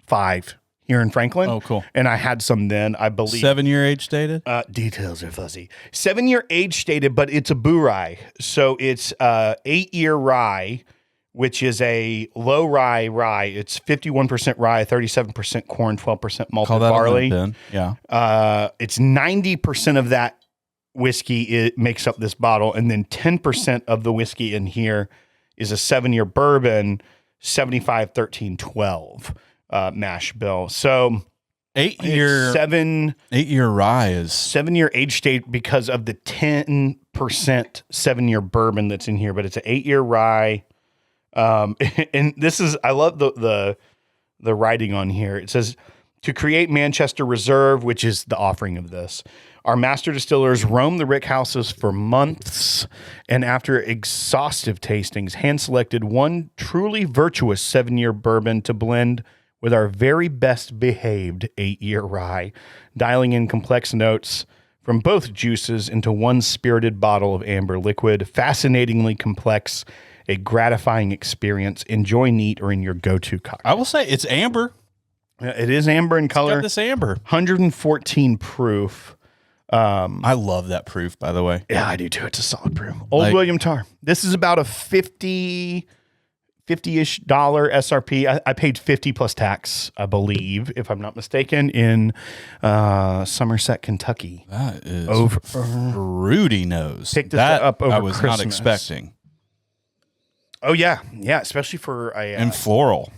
5 here in Franklin. Oh, cool. And I had some then, I believe. 7-year age stated? Details are fuzzy. 7-year age stated, but it's a boo rye. So it's 8-year rye, which is a low rye. It's 51% rye, 37% corn, 12% malted Call that barley. Yeah. It's 90% of that whiskey it makes up this bottle, and then 10% of the whiskey in here is a 7-year bourbon, 75, 13, 12 mash bill. So 8-year 8-year rye is 7-year age state because of the 10% 7-year bourbon that's in here, but it's an 8-year rye. And this is, I love the writing on here. It says, to create Manchester Reserve, which is the offering of this, our master distillers roamed the rick houses for months, and after exhaustive tastings, hand-selected one truly virtuous 7-year bourbon to blend with our very best behaved 8-year rye, dialing in complex notes from both juices into one spirited bottle of amber liquid. Fascinatingly complex, a gratifying experience. Enjoy neat or in your go-to cocktail. I will say it's amber. It is amber in color. It's got this amber. 114 proof. I love that proof, by the way. Yeah, I do too. It's a solid proof. Old William Tar. This is about a $50-ish SRP. I paid 50 plus tax, I believe, if I'm not mistaken, in Somerset, Kentucky. That is fruity nose. Picked this up over I was Christmas. not expecting. Oh yeah, yeah, especially for a And floral.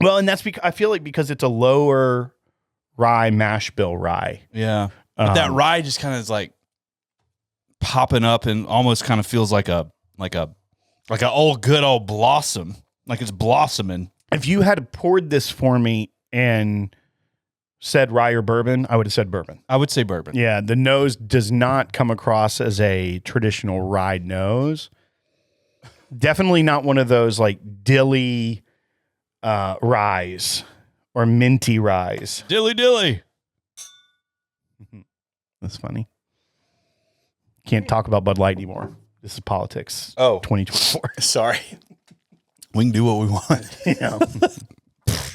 Well, and that's because I feel like because it's a lower rye mash bill rye. Yeah. But that rye just kind of is like popping up and almost kind of feels like a good old blossom, like it's blossoming. If you had poured this for me and said rye or bourbon, I would have said bourbon. I would say bourbon. Yeah, the nose does not come across as a traditional rye nose. Definitely not one of those like dilly ryes or minty ryes. Dilly. That's funny. Can't talk about Bud Light anymore. This is politics. Oh. 2024. Sorry. We can do what we want. Yeah.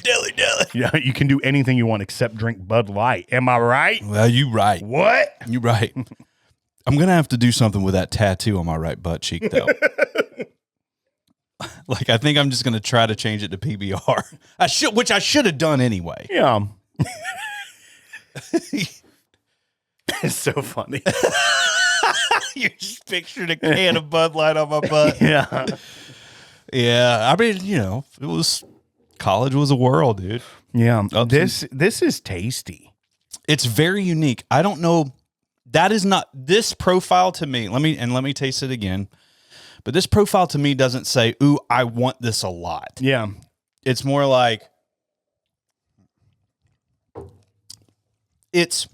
Dilly. Yeah, you can do anything you want except drink Bud Light. Am I right? Well, you right. What? You right. I'm going to have to do something with that tattoo on my right butt cheek, though. Like, I think I'm just going to try to change it to PBR. Which I should have done anyway. Yeah. It's so funny. You just pictured a can of Bud Light on my butt. Yeah. Yeah. I mean, college was a world, dude. Yeah. This is tasty. It's very unique. I don't know. That is not this profile to me. Let me taste it again. But this profile to me doesn't say, ooh, I want this a lot. Yeah. It's more like it's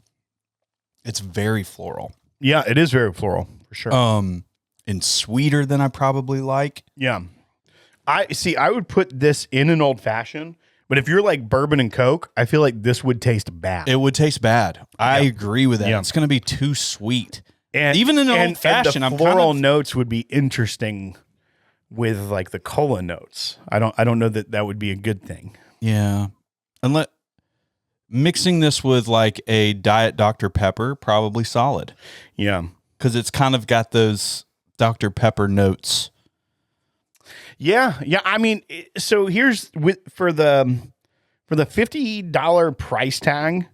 very floral. Yeah, it is very floral for sure. And sweeter than I probably like. Yeah. I would put this in an old fashioned, but if you're like bourbon and Coke, I feel like this would taste bad. It would taste bad. I agree with that. Yeah. It's going to be too sweet. And even in an old fashioned, the floral notes would be interesting with like the cola notes. I don't know that would be a good thing. Yeah. And mixing this with like a Diet Dr. Pepper, probably solid. Yeah. Because it's kind of got those Dr. Pepper notes. Yeah. Yeah. I mean, so here's for the $50 price tag,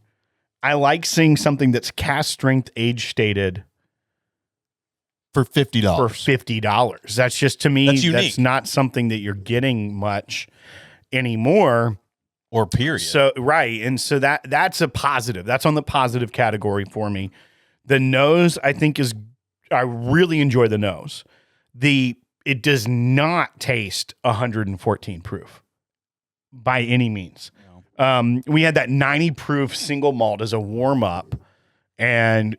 I like seeing something that's cast strength age stated for $50. For $50. That's just, to me, that's unique. That's not something that you're getting much anymore. Or period. So, right. And so that's a positive. That's on the positive category for me. The nose, I think, I really enjoy the nose. It does not taste 114 proof by any means. No. We had that 90 proof single malt as a warm up, and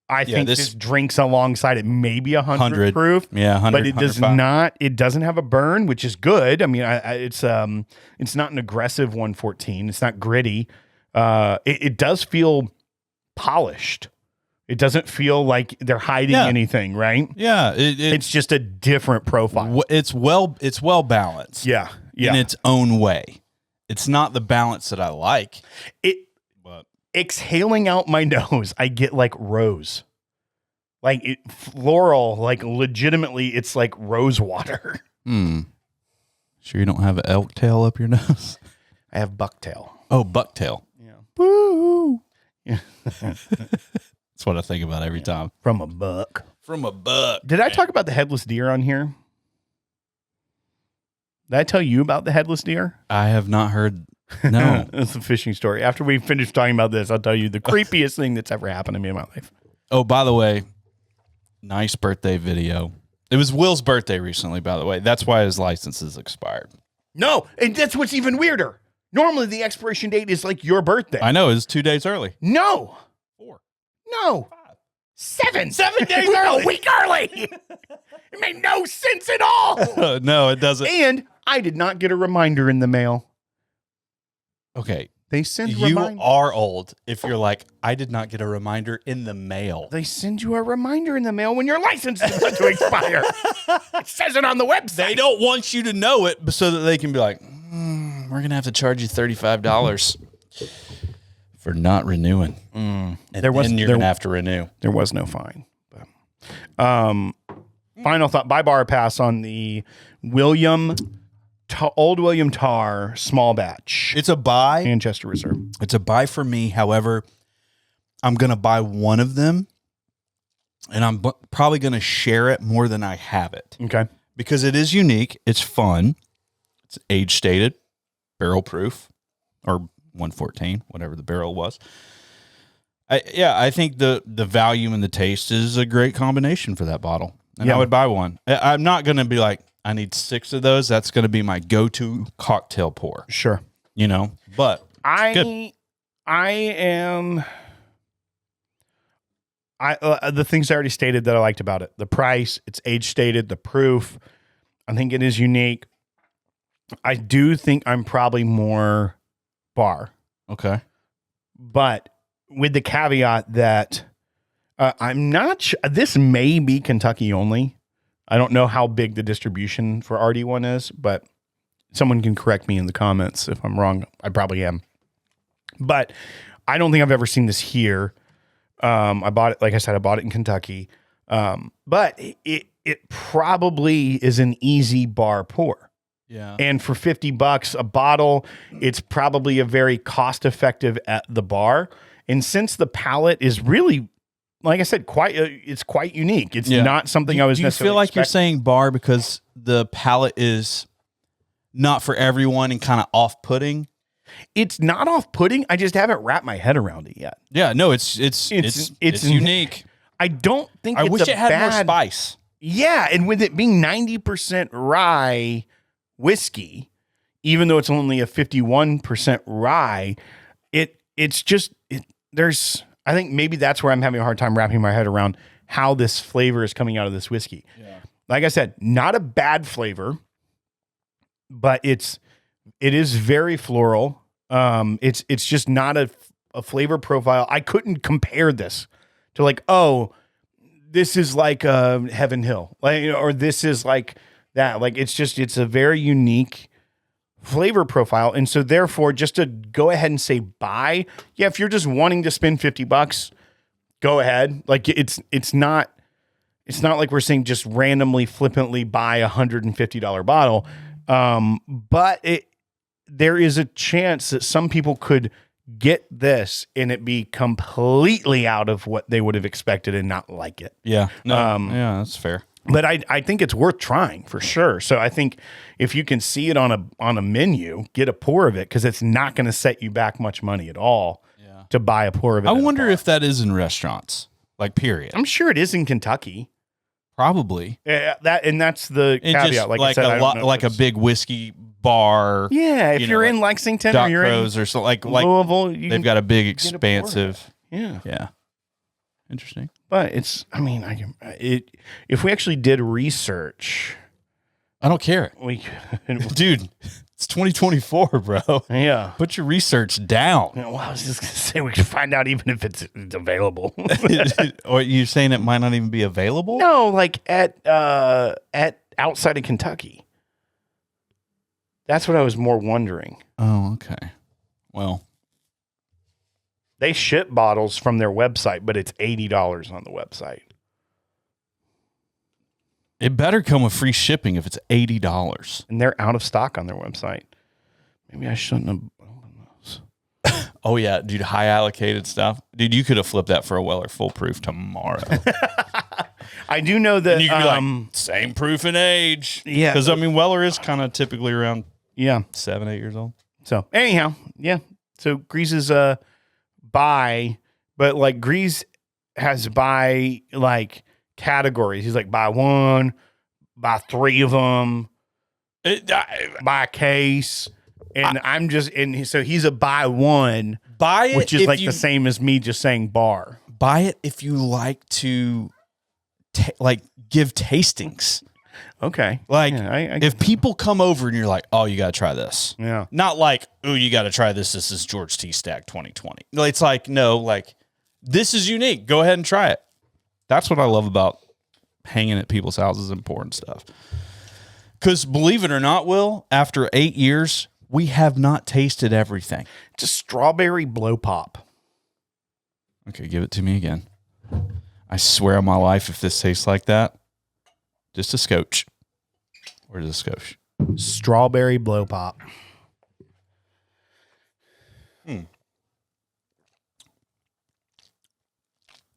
I think this drinks alongside it, maybe 100 proof. Yeah, 100. But it does not. It doesn't have a burn, which is good. I mean, it's not an aggressive 114. It's not gritty. It does feel polished. It doesn't feel like they're hiding anything, right? Yeah, it's just a different profile. It's well balanced. Yeah, in its own way. It's not the balance that I like. Exhaling out my nose, I get like rose, like floral, like legitimately, it's like rose water. Sure you don't have an elk tail up your nose? I have bucktail. Oh, bucktail. Yeah. Woo. Yeah. That's what I think about every time. From a buck. From a buck. Did I talk about the headless deer on here? Did I tell you about the headless deer? I have not heard. No. It's a fishing story. After we finish talking about this, I'll tell you the creepiest thing that's ever happened to me in my life. Oh, by the way, nice birthday video. It was Will's birthday recently, by the way. That's why his license is expired. No, and that's what's even weirder. Normally, the expiration date is like your birthday. I know. It was 2 days early. No. 4. No. 7. 7 days early. A week early. It made no sense at all. No, it doesn't. And I did not get a reminder in the mail. Okay. They send You reminders. are old if you're like, I did not get a reminder in the mail. They send you a reminder in the mail when your license is about to expire. It says it on the website. They don't want you to know it so that they can be like, we're going to have to charge you $35 for not renewing. And There was- then you're there- going to have to renew. There was no fine. But, final thought. Buy bar pass on the Old William Tar small batch. It's a buy. Manchester Reserve. It's a buy for me. However, I'm going to buy one of them, and I'm probably going to share it more than I have it. Okay. Because it is unique. It's fun. It's age stated, barrel proof, or 114, whatever the barrel was. I think the value and the taste is a great combination for that bottle. And I would buy one. I'm not going to be like, I need 6 of those. That's going to be my go-to cocktail pour. Sure. You know, but the things I already stated that I liked about it: the price, it's age stated, the proof. I think it is unique. I do think I'm probably more bar, okay. but with the caveat that I'm not sure. This may be Kentucky only. I don't know how big the distribution for RD1 is, but someone can correct me in the comments if I'm wrong. I probably am. But I don't think I've ever seen this here. I bought it, like I said, I bought it in Kentucky. But it probably is an easy bar pour. Yeah. And for $50 a bottle, it's probably a very cost-effective at the bar. And since the palate is really, like I said, it's quite unique. It's not something I was necessarily. Do you feel like expecting. you're saying bar because the palate is not for everyone and kind of off-putting? It's not off-putting. I just haven't wrapped my head around it yet. Yeah, no, it's unique. I don't think I it's wish it had more spice. Yeah, and with it being 90% rye whiskey, even though it's only a 51% rye, I think maybe that's where I'm having a hard time wrapping my head around how this flavor is coming out of this whiskey. Yeah. Like I said, not a bad flavor, but it is very floral. It's just not a flavor profile. I couldn't compare this to like, oh, this is like Heaven Hill, or this is like that. Like it's a very unique flavor profile. And so therefore, just to go ahead and say buy, yeah, if you're just wanting to spend $50, go ahead. Like it's not like we're saying just randomly flippantly buy $150 bottle. But there is a chance that some people could get this and it be completely out of what they would have expected and not like it. Yeah. No, yeah, that's fair. But I think it's worth trying for sure. So I think if you can see it on a menu, get a pour of it, because it's not going to set you back much money at all to buy a pour of it. I wonder if that is in restaurants, like period. I'm sure it is in Kentucky. Probably. That's the caveat. Just like I said, I don't know like a big whiskey bar. Yeah, if you're in Lexington Doc or you're Rose or something like Louisville, they've got a big expansive. Yeah. Interesting. But it's, I mean, if we actually did research, I don't care. Dude, it's 2024, bro. Yeah. Put your research down. Well, I was just going to say we should find out even if it's available. Or you're saying it might not even be available? No, like at outside of Kentucky. That's what I was more wondering. Oh, okay. Well, they ship bottles from their website, but it's $80 on the website. It better come with free shipping if it's $80. And they're out of stock on their website. Maybe I shouldn't have opened those. Oh yeah, dude, high allocated stuff. Dude, you could have flipped that for a Weller full proof tomorrow. I do know that And you could be like, same proof in age. Yeah. Because I mean Weller is kind of typically around yeah. 7, 8 years old. So anyhow, yeah. So Grease is buy, but like Grease has buy like categories. He's like buy one, buy 3 of them, buy a case. And so he's a buy one, Buy it, which is like the same as me just saying bar. Buy it if you like to give tastings. Okay. Like yeah, if people come over and you're like, oh, you got to try this. Yeah. Not like, oh, you got to try this. This is George T. Stack 2020. It's like, no, like this is unique. Go ahead and try it. That's what I love about hanging at people's houses and pouring stuff. Because believe it or not, Will, after 8 years, we have not tasted everything. It's a strawberry blow pop. Okay, give it to me again. I swear on my life, if this tastes like that, just a scotch. Where's the scotch? Strawberry blow pop.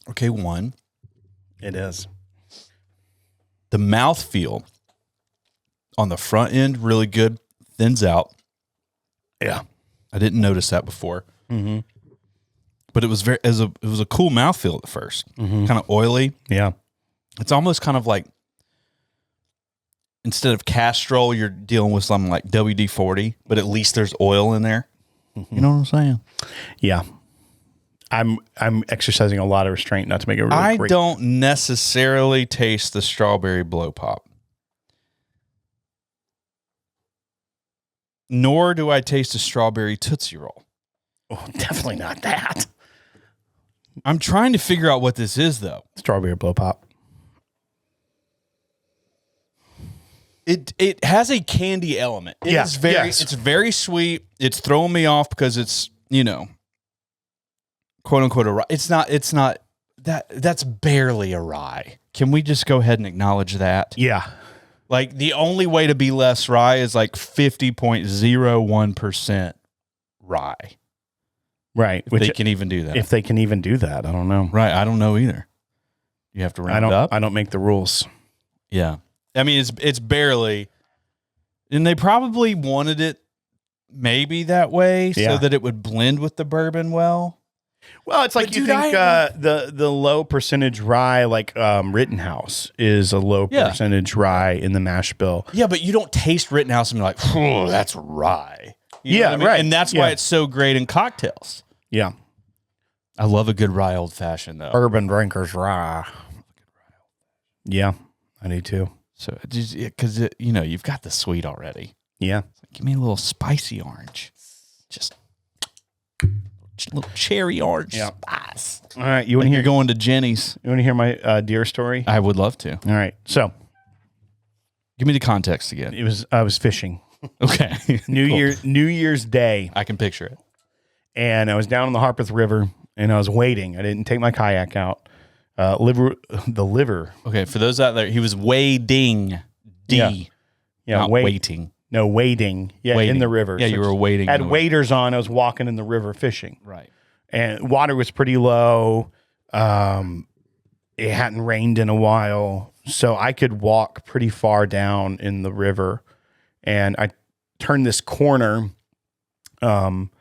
Okay, one. It is. The mouthfeel on the front end, really good, thins out. Yeah. I didn't notice that before. Mm-hmm. But it was it was a cool mouthfeel at 1st. Mm-hmm. Kind of oily. Yeah. It's almost kind of like instead of Castrol, you're dealing with something like WD-40, but at least there's oil in there. Mm-hmm. You know what I'm saying? Yeah. I'm exercising a lot of restraint not to make it really great. Don't necessarily taste the strawberry blow pop. Nor do I taste a strawberry Tootsie Roll. Oh, definitely not that. I'm trying to figure out what this is, though. Strawberry blow pop. It has a candy element. It's very sweet. It's throwing me off because it's, quote unquote a rye. It's not that's barely a rye. Can we just go ahead and acknowledge that? Yeah. Like the only way to be less rye is like 50.01% rye. Right. If they can even do that. If they can even do that, I don't know. Right. I don't know either. You have to round up. I don't make the rules. Yeah. I mean, it's barely, and they probably wanted it maybe that way so that it would blend with the bourbon well. Well, it's like the low percentage rye, like Rittenhouse is a low percentage rye in the mash bill. Yeah, but you don't taste Rittenhouse and be like, oh, that's rye. You know what I mean? Right. And that's why it's so great in cocktails. Yeah. I love a good rye old fashioned though. Urban drinkers rye. Yeah, I do too. So because you've got the sweet already. Yeah. Give me a little spicy orange. Just a little cherry orange spice. All right. You want to hear going to Jenny's? You want to hear my deer story? I would love to. All right. So give me the context again. I was fishing. Okay. New Year's Day. I can picture it. And I was down in the Harpeth River and I was waiting. I didn't take my kayak out. The liver. Okay, for those out there, he was wading. Yeah, not waiting. No, wading. Yeah, in the river. Yeah, so you were wading. Had waders on. I was walking in the river fishing. Right. And water was pretty low. It hadn't rained in a while, so I could walk pretty far down in the river. And I turned this corner down,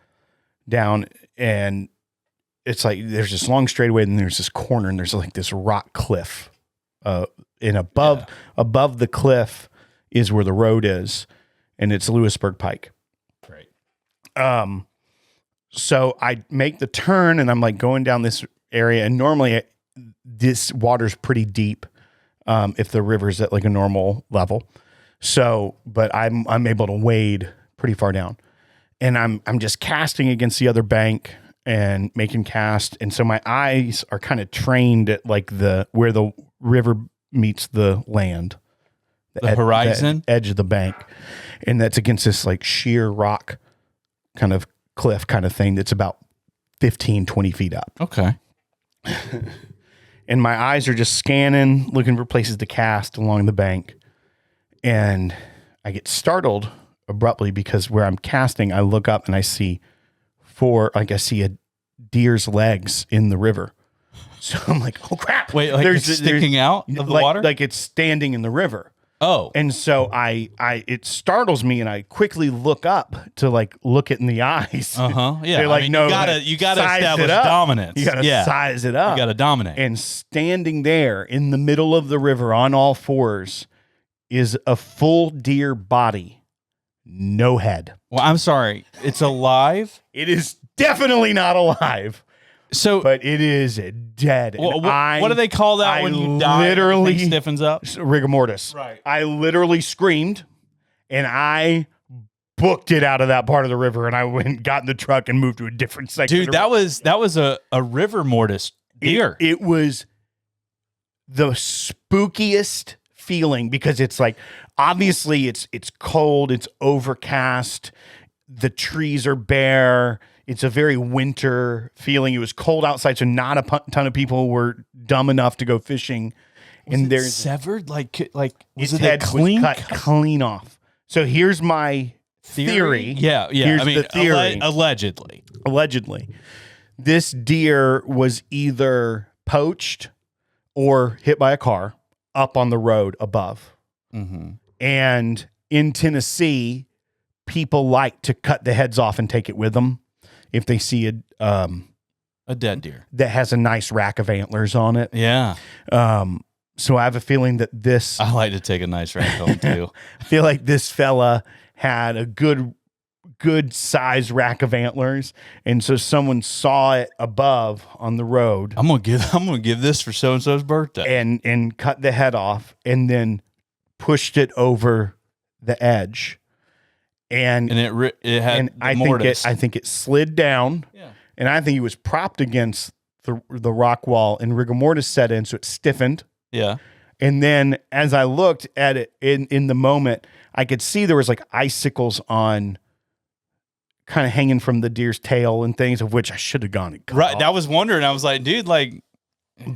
and it's like there's this long straightaway, and there's this corner, and there's like this rock cliff. And above the cliff is where the road is, and it's Lewisburg Pike. Right. So I make the turn, and I'm like going down this area, and normally this water's pretty deep if the river's at like a normal level. So, but I'm able to wade pretty far down, and I'm just casting against the other bank and making cast. And so my eyes are kind of trained at like where the river meets the land, the horizon, the edge of the bank. And that's against this like sheer rock kind of cliff kind of thing. That's about 15, 20 feet up. Okay. And my eyes are just scanning, looking for places to cast along the bank. And I get startled abruptly because where I'm casting, I look up and I see for like I see a deer's legs in the river. So I'm like, oh crap! Wait, like it's sticking out of the water, like it's standing in the river. Oh, and so it startles me, and I quickly look up to like look it in the eyes. Yeah, they're like, no, you gotta establish dominance. You gotta size it up. You gotta dominate. And standing there in the middle of the river on all fours is a full deer body, no head. Well, I'm sorry, it's alive. It is definitely not alive. So, but it is dead. Well, what do they call that when you die? Literally stiffens up. Rigor mortis. Right. I literally screamed, and I booked it out of that part of the river, and I went and got in the truck and moved to a different section. Dude, that was a rigor mortis deer. It was the spookiest feeling because it's like obviously it's cold, it's overcast, the trees are bare. It's a very winter feeling. It was cold outside, so not a ton of people were dumb enough to go fishing. And there's severed, like was its head clean? Was cut clean off. So here's my theory. Yeah. Here's the theory. Allegedly, this deer was either poached or hit by a car up on the road above. Mm-hmm. And in Tennessee, people like to cut the heads off and take it with them. If they see a dead deer that has a nice rack of antlers on it. Yeah. So I have a feeling that this... I like to take a nice rack home too. I feel like this fella had a good size rack of antlers. And so someone saw it above on the road. I'm gonna give this for so-and-so's birthday. And cut the head off and then pushed it over the edge. And it had I think it slid down. Yeah. And I think it was propped against the rock wall, and rigor mortis set in, so it stiffened. Yeah. And then as I looked at it in the moment, I could see there was like icicles on kind of hanging from the deer's tail and things, of which I should have gone and cut off. I was wondering. I was like, dude, like,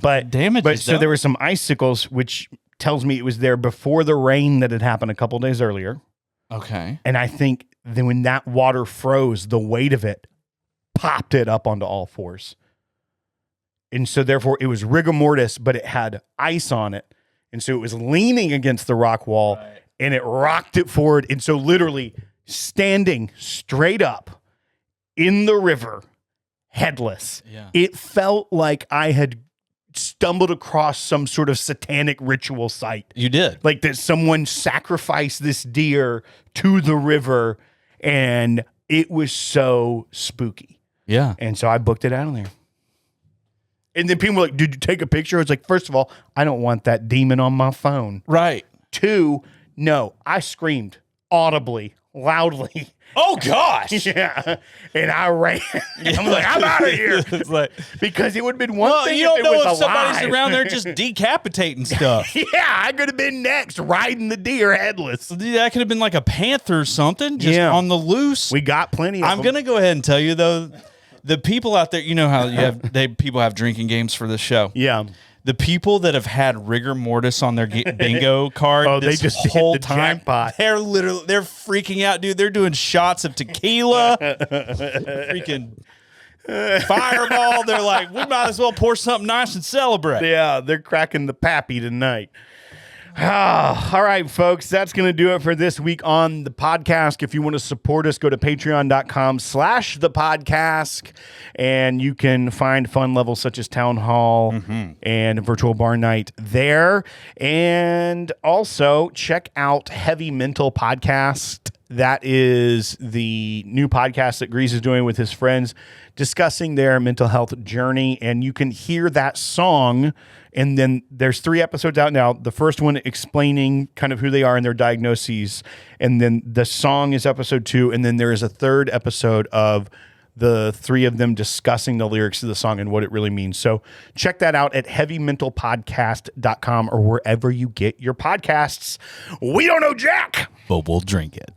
damage. But so there were some icicles, which tells me it was there before the rain that had happened a couple of days earlier. Okay. And I think then when that water froze, the weight of it popped it up onto all fours. And so therefore it was rigor mortis, but it had ice on it. And so it was leaning against the rock wall, right, and it rocked it forward. And so literally standing straight up in the river, headless. Yeah. It felt like I had stumbled across some sort of satanic ritual site. You did. Like that someone sacrificed this deer to the river, and it was so spooky. Yeah. And so I booked it out of there. And then people were like, did you take a picture? I was like, first of all, I don't want that demon on my phone. Right. 2, no, I screamed audibly, loudly. Oh gosh. Yeah. And I ran. I'm like, I'm out of here. It's like, because it would have been one thing you don't if know it was if somebody's alive. around there just decapitating stuff. Yeah, I could have been next riding the deer headless. That could have been like a panther or something, just on the loose. We got plenty of them. I'm going to go ahead and tell you though, the people out there, you know how people have drinking games for this show. Yeah. The people that have had rigor mortis on their bingo card, they just whole hit the time, jackpot. they're freaking out, dude. They're doing shots of tequila, freaking Fireball. They're like, we might as well pour something nice and celebrate. Yeah, they're cracking the pappy tonight. All right, folks, that's going to do it for this week on the podcast. If you want to support us, go to patreon.com/thepodcast, and you can find fun levels such as Town Hall and Virtual Bar Night there. And also check out Heavy Mental Podcast. That is the new podcast that Grease is doing with his friends discussing their mental health journey. And you can hear that song. And then there's 3 episodes out now. The first one explaining kind of who they are and their diagnoses. And then the song is episode 2. And then there is a 3rd episode of the 3 of them discussing the lyrics of the song and what it really means. So check that out at heavymentalpodcast.com or wherever you get your podcasts. We don't know Jack, but we'll drink it.